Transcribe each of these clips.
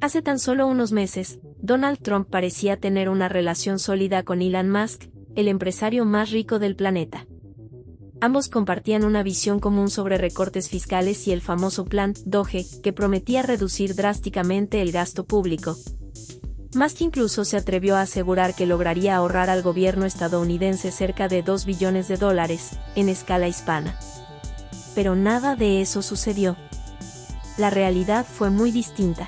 Hace tan solo unos meses, Donald Trump parecía tener una relación sólida con Elon Musk, el empresario más rico del planeta. Ambos compartían una visión común sobre recortes fiscales y el famoso plan DOGE, que prometía reducir drásticamente el gasto público. Musk incluso se atrevió a asegurar que lograría ahorrar al gobierno estadounidense cerca de $2 billones en escala hispana. Pero nada de eso sucedió. La realidad fue muy distinta.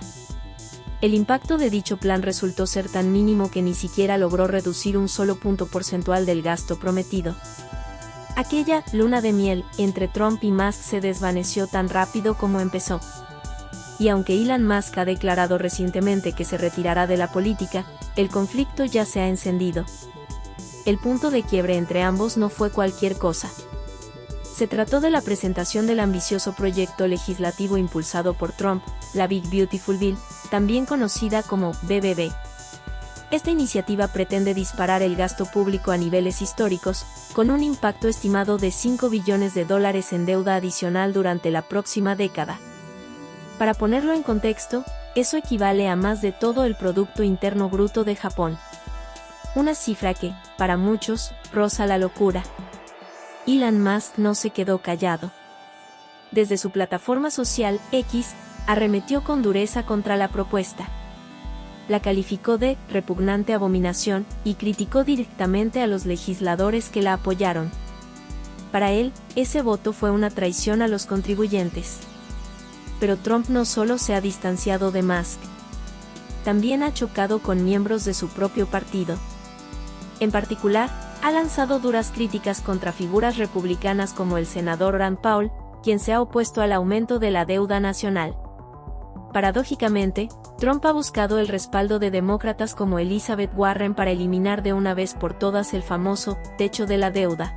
El impacto de dicho plan resultó ser tan mínimo que ni siquiera logró reducir un solo punto porcentual del gasto prometido. Aquella luna de miel entre Trump y Musk se desvaneció tan rápido como empezó. Y aunque Elon Musk ha declarado recientemente que se retirará de la política, el conflicto ya se ha encendido. El punto de quiebre entre ambos no fue cualquier cosa. Se trató de la presentación del ambicioso proyecto legislativo impulsado por Trump, la Big Beautiful Bill, también conocida como BBB. Esta iniciativa pretende disparar el gasto público a niveles históricos, con un impacto estimado de $5 billones en deuda adicional durante la próxima década. Para ponerlo en contexto, eso equivale a más de todo el Producto Interno Bruto de Japón. Una cifra que, para muchos, roza la locura. Elon Musk no se quedó callado. Desde su plataforma social, X, arremetió con dureza contra la propuesta. La calificó de repugnante abominación y criticó directamente a los legisladores que la apoyaron. Para él, ese voto fue una traición a los contribuyentes. Pero Trump no solo se ha distanciado de Musk, también ha chocado con miembros de su propio partido. En particular, ha lanzado duras críticas contra figuras republicanas como el senador Rand Paul, quien se ha opuesto al aumento de la deuda nacional. Paradójicamente, Trump ha buscado el respaldo de demócratas como Elizabeth Warren para eliminar de una vez por todas el famoso techo de la deuda.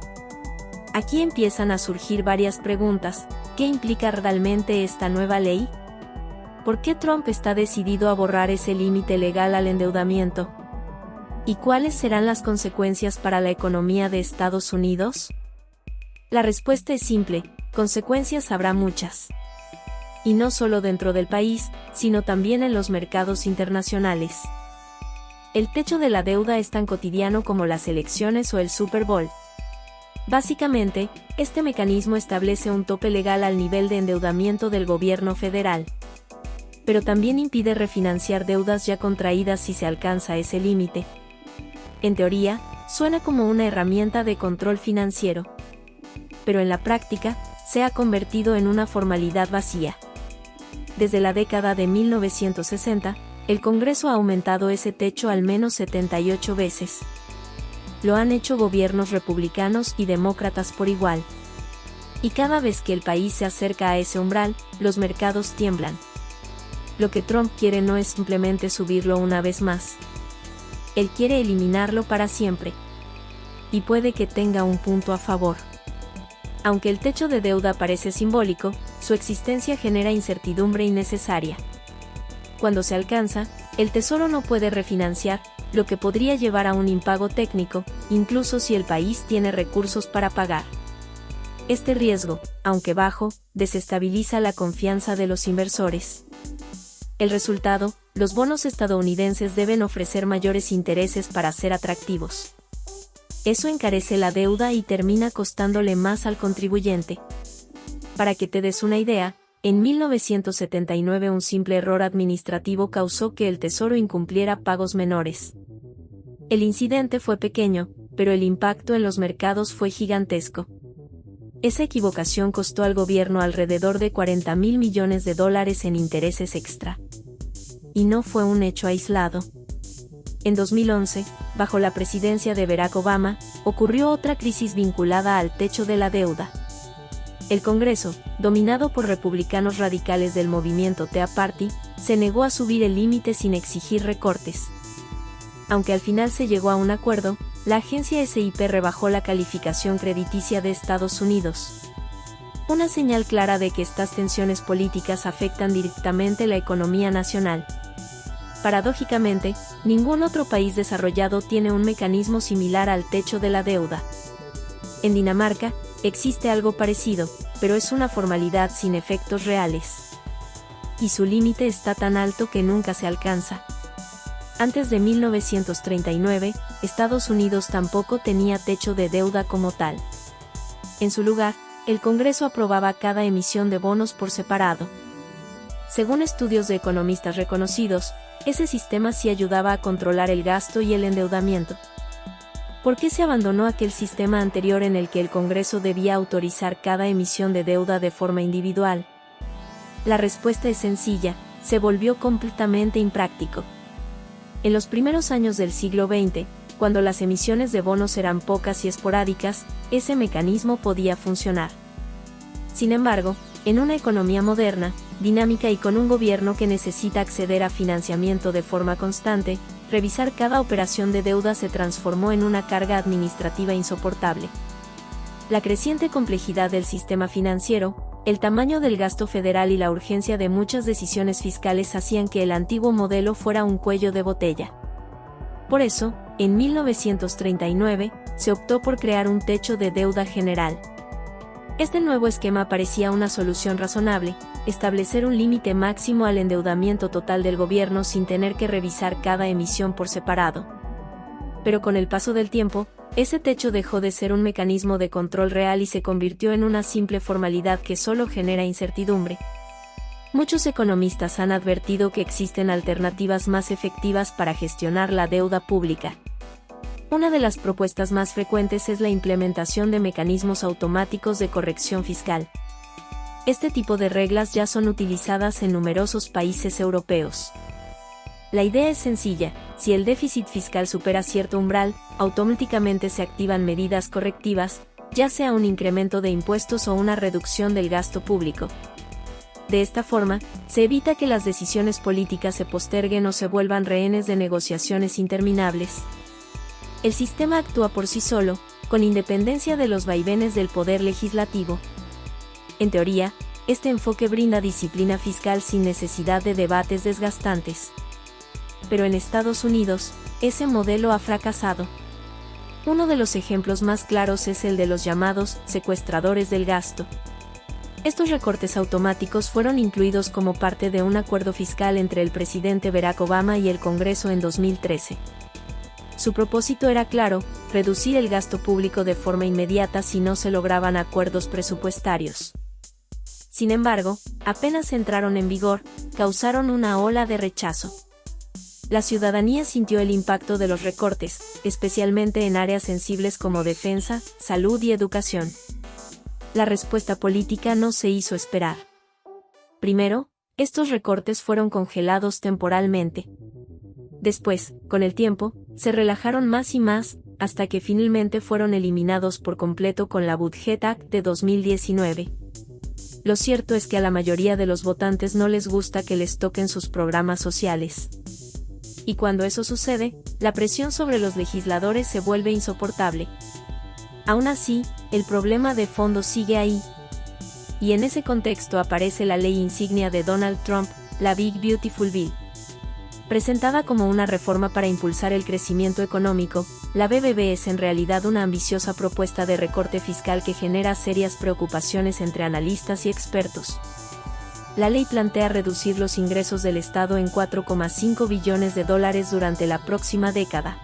Aquí empiezan a surgir varias preguntas. ¿Qué implica realmente esta nueva ley? ¿Por qué Trump está decidido a borrar ese límite legal al endeudamiento? ¿Y cuáles serán las consecuencias para la economía de Estados Unidos? La respuesta es simple: consecuencias habrá muchas. Y no solo dentro del país, sino también en los mercados internacionales. El techo de la deuda es tan cotidiano como las elecciones o el Super Bowl. Básicamente, este mecanismo establece un tope legal al nivel de endeudamiento del gobierno federal. Pero también impide refinanciar deudas ya contraídas si se alcanza ese límite. En teoría, suena como una herramienta de control financiero. Pero en la práctica, se ha convertido en una formalidad vacía. Desde la década de 1960, el Congreso ha aumentado ese techo al menos 78 veces. Lo han hecho gobiernos republicanos y demócratas por igual. Y cada vez que el país se acerca a ese umbral, los mercados tiemblan. Lo que Trump quiere no es simplemente subirlo una vez más. Él quiere eliminarlo para siempre. Y puede que tenga un punto a favor. Aunque el techo de deuda parece simbólico, su existencia genera incertidumbre innecesaria. Cuando se alcanza, el Tesoro no puede refinanciar, lo que podría llevar a un impago técnico, incluso si el país tiene recursos para pagar. Este riesgo, aunque bajo, desestabiliza la confianza de los inversores. El resultado, los bonos estadounidenses deben ofrecer mayores intereses para ser atractivos. Eso encarece la deuda y termina costándole más al contribuyente. Para que te des una idea, en 1979 un simple error administrativo causó que el Tesoro incumpliera pagos menores. El incidente fue pequeño, pero el impacto en los mercados fue gigantesco. Esa equivocación costó al gobierno alrededor de $40,000 millones en intereses extra. Y no fue un hecho aislado. En 2011, bajo la presidencia de Barack Obama, ocurrió otra crisis vinculada al techo de la deuda. El Congreso, dominado por republicanos radicales del movimiento Tea Party, se negó a subir el límite sin exigir recortes. Aunque al final se llegó a un acuerdo, la agencia S&P rebajó la calificación crediticia de Estados Unidos. Una señal clara de que estas tensiones políticas afectan directamente la economía nacional. Paradójicamente, ningún otro país desarrollado tiene un mecanismo similar al techo de la deuda. En Dinamarca, existe algo parecido, pero es una formalidad sin efectos reales. y su límite está tan alto que nunca se alcanza. Antes de 1939, Estados Unidos tampoco tenía techo de deuda como tal. En su lugar, el Congreso aprobaba cada emisión de bonos por separado. Según estudios de economistas reconocidos, ese sistema sí ayudaba a controlar el gasto y el endeudamiento. ¿Por qué se abandonó aquel sistema anterior en el que el Congreso debía autorizar cada emisión de deuda de forma individual? La respuesta es sencilla: se volvió completamente impráctico. En los primeros años del siglo XX, cuando las emisiones de bonos eran pocas y esporádicas, ese mecanismo podía funcionar. Sin embargo, en una economía moderna, dinámica y con un gobierno que necesita acceder a financiamiento de forma constante, revisar cada operación de deuda se transformó en una carga administrativa insoportable. La creciente complejidad del sistema financiero, el tamaño del gasto federal y la urgencia de muchas decisiones fiscales hacían que el antiguo modelo fuera un cuello de botella. Por eso, en 1939, se optó por crear un techo de deuda general. Este nuevo esquema parecía una solución razonable: establecer un límite máximo al endeudamiento total del gobierno sin tener que revisar cada emisión por separado. Pero con el paso del tiempo, ese techo dejó de ser un mecanismo de control real y se convirtió en una simple formalidad que solo genera incertidumbre. Muchos economistas han advertido que existen alternativas más efectivas para gestionar la deuda pública. Una de las propuestas más frecuentes es la implementación de mecanismos automáticos de corrección fiscal. Este tipo de reglas ya son utilizadas en numerosos países europeos. La idea es sencilla: si el déficit fiscal supera cierto umbral, automáticamente se activan medidas correctivas, ya sea un incremento de impuestos o una reducción del gasto público. De esta forma, se evita que las decisiones políticas se posterguen o se vuelvan rehenes de negociaciones interminables. El sistema actúa por sí solo, con independencia de los vaivenes del poder legislativo. En teoría, este enfoque brinda disciplina fiscal sin necesidad de debates desgastantes. Pero en Estados Unidos, ese modelo ha fracasado. Uno de los ejemplos más claros es el de los llamados secuestradores del gasto. Estos recortes automáticos fueron incluidos como parte de un acuerdo fiscal entre el presidente Barack Obama y el Congreso en 2013. Su propósito era claro: reducir el gasto público de forma inmediata si no se lograban acuerdos presupuestarios. Sin embargo, apenas entraron en vigor, causaron una ola de rechazo. La ciudadanía sintió el impacto de los recortes, especialmente en áreas sensibles como defensa, salud y educación. La respuesta política no se hizo esperar. Primero, estos recortes fueron congelados temporalmente. Después, con el tiempo, se relajaron más y más, hasta que finalmente fueron eliminados por completo con la Budget Act de 2019. Lo cierto es que a la mayoría de los votantes no les gusta que les toquen sus programas sociales. Y cuando eso sucede, la presión sobre los legisladores se vuelve insoportable. Aún así, el problema de fondo sigue ahí. Y en ese contexto aparece la ley insignia de Donald Trump, la Big Beautiful Bill. Presentada como una reforma para impulsar el crecimiento económico, la BBB es en realidad una ambiciosa propuesta de recorte fiscal que genera serias preocupaciones entre analistas y expertos. La ley plantea reducir los ingresos del Estado en $4,5 billones durante la próxima década.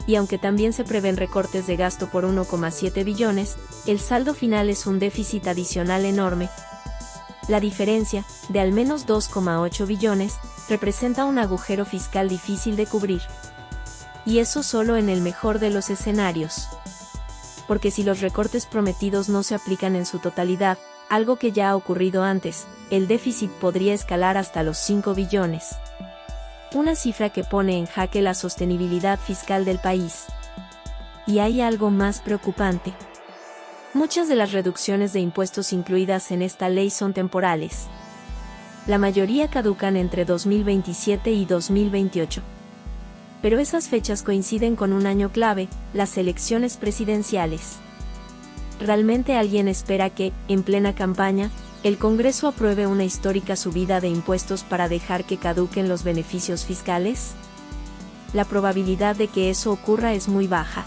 Y aunque también se prevén recortes de gasto por 1,7 billones, el saldo final es un déficit adicional enorme. La diferencia, de al menos 2,8 billones, representa un agujero fiscal difícil de cubrir. Y eso solo en el mejor de los escenarios. Porque si los recortes prometidos no se aplican en su totalidad, algo que ya ha ocurrido antes, el déficit podría escalar hasta los 5 billones. Una cifra que pone en jaque la sostenibilidad fiscal del país. Y hay algo más preocupante. Muchas de las reducciones de impuestos incluidas en esta ley son temporales. La mayoría caducan entre 2027 y 2028. Pero esas fechas coinciden con un año clave, las elecciones presidenciales. ¿Realmente alguien espera que, en plena campaña, el Congreso apruebe una histórica subida de impuestos para dejar que caduquen los beneficios fiscales? La probabilidad de que eso ocurra es muy baja.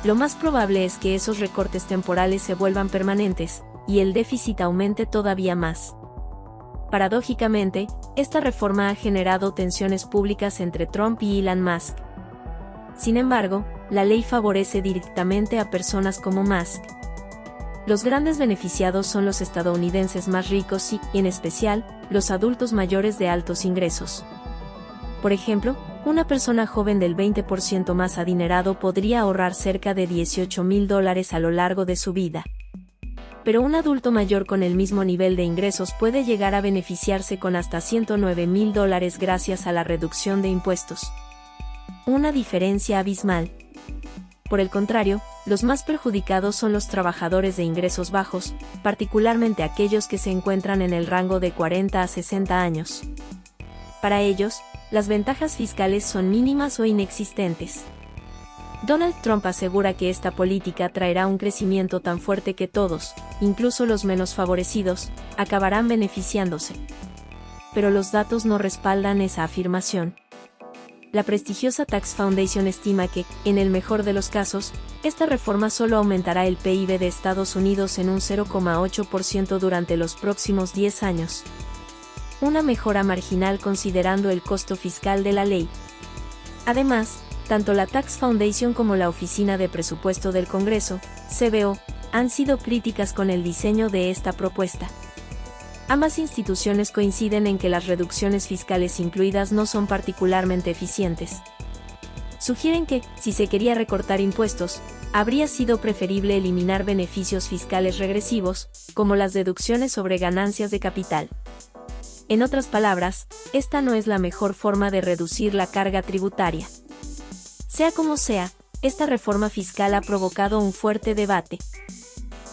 Lo más probable es que esos recortes temporales se vuelvan permanentes, y el déficit aumente todavía más. Paradójicamente, esta reforma ha generado tensiones públicas entre Trump y Elon Musk. Sin embargo, la ley favorece directamente a personas como Musk. Los grandes beneficiados son los estadounidenses más ricos y, en especial, los adultos mayores de altos ingresos. Por ejemplo, una persona joven del 20% más adinerado podría ahorrar cerca de $18,000 a lo largo de su vida. Pero un adulto mayor con el mismo nivel de ingresos puede llegar a beneficiarse con hasta $109,000 gracias a la reducción de impuestos. Una diferencia abismal. Por el contrario, los más perjudicados son los trabajadores de ingresos bajos, particularmente aquellos que se encuentran en el rango de 40 a 60 años. Para ellos, las ventajas fiscales son mínimas o inexistentes. Donald Trump asegura que esta política traerá un crecimiento tan fuerte que todos, incluso los menos favorecidos, acabarán beneficiándose. Pero los datos no respaldan esa afirmación. La prestigiosa Tax Foundation estima que, en el mejor de los casos, esta reforma solo aumentará el PIB de Estados Unidos en un 0,8% durante los próximos 10 años. Una mejora marginal considerando el costo fiscal de la ley. Además, tanto la Tax Foundation como la Oficina de Presupuesto del Congreso, CBO, han sido críticas con el diseño de esta propuesta. Ambas instituciones coinciden en que las reducciones fiscales incluidas no son particularmente eficientes. Sugieren que, si se quería recortar impuestos, habría sido preferible eliminar beneficios fiscales regresivos, como las deducciones sobre ganancias de capital. En otras palabras, esta no es la mejor forma de reducir la carga tributaria. Sea como sea, esta reforma fiscal ha provocado un fuerte debate.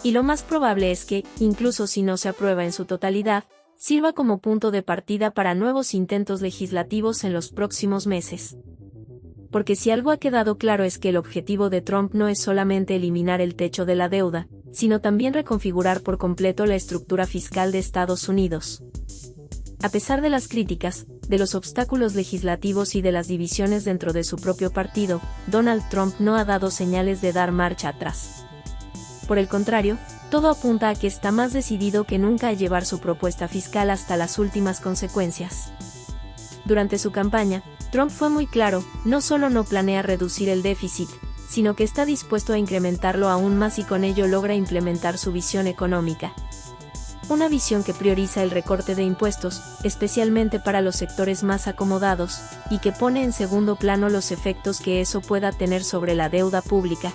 Y lo más probable es que, incluso si no se aprueba en su totalidad, sirva como punto de partida para nuevos intentos legislativos en los próximos meses. Porque si algo ha quedado claro es que el objetivo de Trump no es solamente eliminar el techo de la deuda, sino también reconfigurar por completo la estructura fiscal de Estados Unidos. A pesar de las críticas, de los obstáculos legislativos y de las divisiones dentro de su propio partido, Donald Trump no ha dado señales de dar marcha atrás. Por el contrario, todo apunta a que está más decidido que nunca a llevar su propuesta fiscal hasta las últimas consecuencias. Durante su campaña, Trump fue muy claro, no solo no planea reducir el déficit, sino que está dispuesto a incrementarlo aún más y con ello logra implementar su visión económica. Una visión que prioriza el recorte de impuestos, especialmente para los sectores más acomodados, y que pone en segundo plano los efectos que eso pueda tener sobre la deuda pública.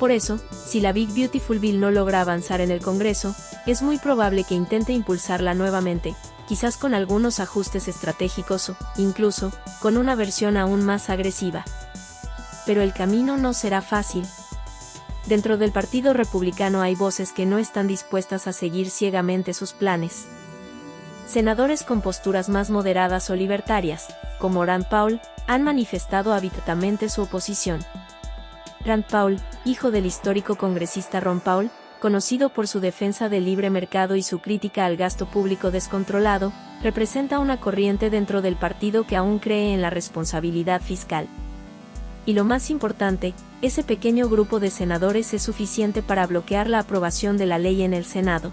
Por eso, si la Big Beautiful Bill no logra avanzar en el Congreso, es muy probable que intente impulsarla nuevamente, quizás con algunos ajustes estratégicos o, incluso, con una versión aún más agresiva. Pero el camino no será fácil. Dentro del Partido Republicano hay voces que no están dispuestas a seguir ciegamente sus planes. Senadores con posturas más moderadas o libertarias, como Rand Paul, han manifestado abiertamente su oposición. Rand Paul, hijo del histórico congresista Ron Paul, conocido por su defensa del libre mercado y su crítica al gasto público descontrolado, representa una corriente dentro del partido que aún cree en la responsabilidad fiscal. Y lo más importante, ese pequeño grupo de senadores es suficiente para bloquear la aprobación de la ley en el Senado.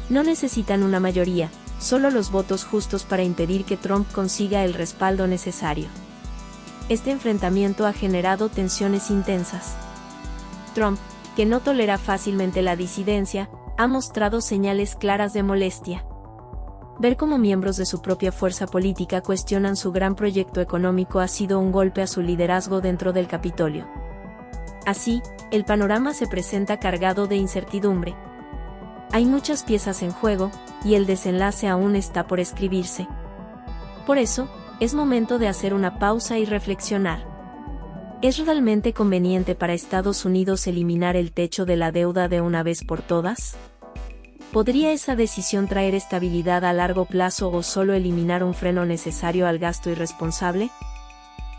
No necesitan una mayoría, solo los votos justos para impedir que Trump consiga el respaldo necesario. Este enfrentamiento ha generado tensiones intensas. Trump, que no tolera fácilmente la disidencia, ha mostrado señales claras de molestia. Ver cómo miembros de su propia fuerza política cuestionan su gran proyecto económico ha sido un golpe a su liderazgo dentro del Capitolio. Así, el panorama se presenta cargado de incertidumbre. Hay muchas piezas en juego, y el desenlace aún está por escribirse. Por eso, es momento de hacer una pausa y reflexionar. ¿Es realmente conveniente para Estados Unidos eliminar el techo de la deuda de una vez por todas? ¿Podría esa decisión traer estabilidad a largo plazo o solo eliminar un freno necesario al gasto irresponsable?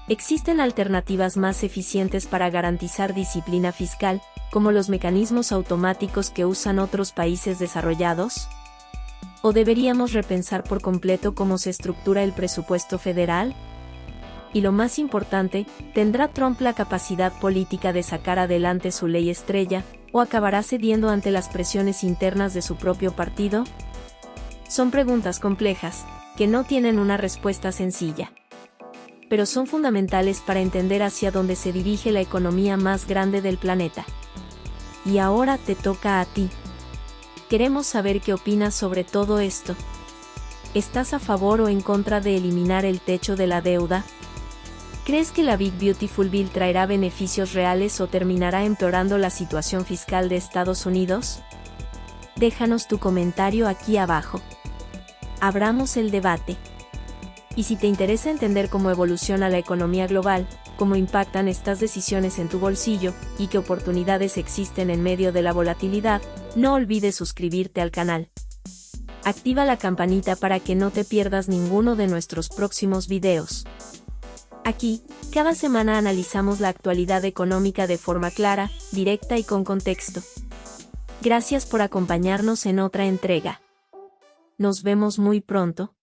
¿Existen alternativas más eficientes para garantizar disciplina fiscal, como los mecanismos automáticos que usan otros países desarrollados? ¿O deberíamos repensar por completo cómo se estructura el presupuesto federal? Y lo más importante, ¿tendrá Trump la capacidad política de sacar adelante su ley estrella, o acabará cediendo ante las presiones internas de su propio partido? Son preguntas complejas, que no tienen una respuesta sencilla. Pero son fundamentales para entender hacia dónde se dirige la economía más grande del planeta. Y ahora te toca a ti. Queremos saber qué opinas sobre todo esto. ¿Estás a favor o en contra de eliminar el techo de la deuda? ¿Crees que la Big Beautiful Bill traerá beneficios reales o terminará empeorando la situación fiscal de Estados Unidos? Déjanos tu comentario aquí abajo. Abramos el debate. Y si te interesa entender cómo evoluciona la economía global, cómo impactan estas decisiones en tu bolsillo, y qué oportunidades existen en medio de la volatilidad, no olvides suscribirte al canal. Activa la campanita para que no te pierdas ninguno de nuestros próximos videos. Aquí, cada semana analizamos la actualidad económica de forma clara, directa y con contexto. Gracias por acompañarnos en otra entrega. Nos vemos muy pronto.